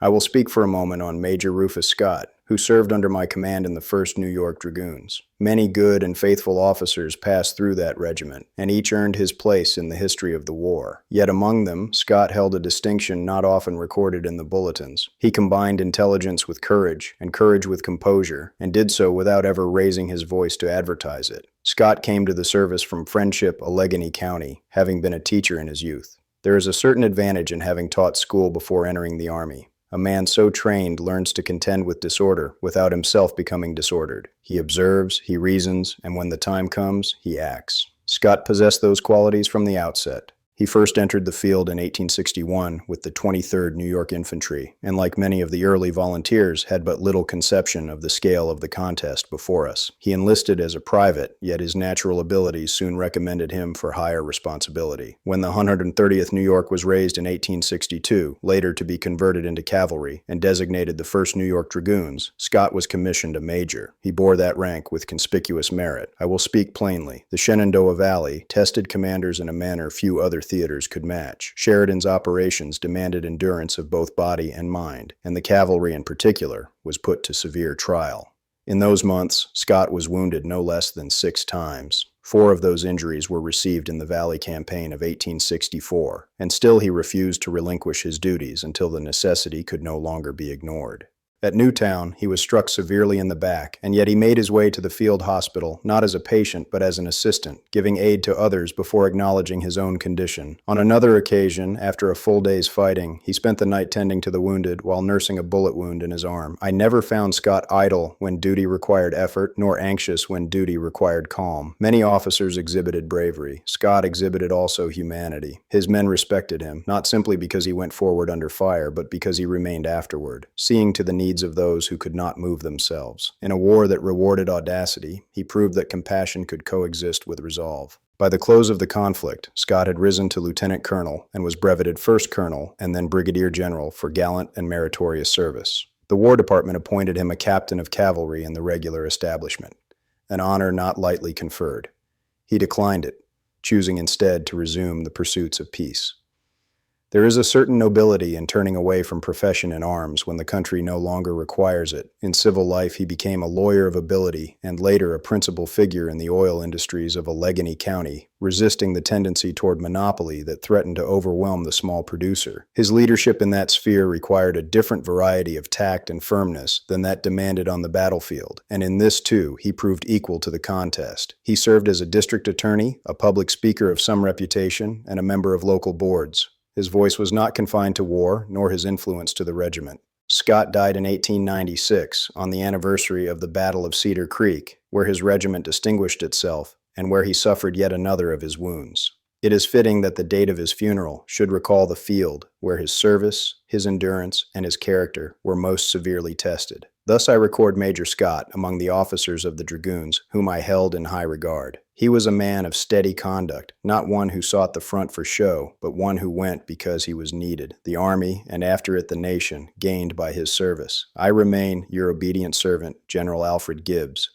I will speak for a moment on Major Rufus Scott, who served under my command in the 1st New York Dragoons. Many good and faithful officers passed through that regiment, and each earned his place in the history of the war. Yet among them, Scott held a distinction not often recorded in the bulletins. He combined intelligence with courage, and courage with composure, and did so without ever raising his voice to advertise it. Scott came to the service from Friendship, Allegany County, having been a teacher in his youth. There is a certain advantage in having taught school before entering the Army. A man so trained learns to contend with disorder without himself becoming disordered. He observes, he reasons, and when the time comes, he acts. Scott possessed those qualities from the outset. He first entered the field in 1861 with the 23rd New York Infantry, and like many of the early volunteers, had but little conception of the scale of the contest before us. He enlisted as a private, yet his natural abilities soon recommended him for higher responsibility. When the 130th New York was raised in 1862, later to be converted into cavalry, and designated the 1st New York Dragoons, Scott was commissioned a major. He bore that rank with conspicuous merit. I will speak plainly. The Shenandoah Valley tested commanders in a manner few other theaters could match. Sheridan's operations demanded endurance of both body and mind, and the cavalry in particular was put to severe trial. In those months, Scott was wounded no less than 6 times. 4 of those injuries were received in the Valley Campaign of 1864, and still he refused to relinquish his duties until the necessity could no longer be ignored. At Newtown, he was struck severely in the back, and yet he made his way to the field hospital, not as a patient but as an assistant, giving aid to others before acknowledging his own condition. On another occasion, after a full day's fighting, he spent the night tending to the wounded while nursing a bullet wound in his arm. I never found Scott idle when duty required effort, nor anxious when duty required calm. Many officers exhibited bravery. Scott exhibited also humanity. His men respected him, not simply because he went forward under fire, but because he remained afterward, seeing to the needs of those who could not move themselves. In a war that rewarded audacity, he proved that compassion could coexist with resolve. By the close of the conflict, Scott had risen to lieutenant colonel and was brevetted first colonel and then brigadier general for gallant and meritorious service. The War Department appointed him a captain of cavalry in the regular establishment, an honor not lightly conferred. He declined it, choosing instead to resume the pursuits of peace. There is a certain nobility in turning away from profession in arms when the country no longer requires it. In civil life, he became a lawyer of ability and later a principal figure in the oil industries of Allegany County, resisting the tendency toward monopoly that threatened to overwhelm the small producer. His leadership in that sphere required a different variety of tact and firmness than that demanded on the battlefield, and in this too, he proved equal to the contest. He served as a district attorney, a public speaker of some reputation, and a member of local boards. His voice was not confined to war, nor his influence to the regiment. Scott died in 1896, on the anniversary of the Battle of Cedar Creek, where his regiment distinguished itself, and where he suffered yet another of his wounds. It is fitting that the date of his funeral should recall the field where his service, his endurance, and his character were most severely tested. Thus I record Major Scott among the officers of the Dragoons, whom I held in high regard. He was a man of steady conduct, not one who sought the front for show, but one who went because he was needed. The Army, and after it the nation, gained by his service. I remain your obedient servant, General Alfred Gibbs.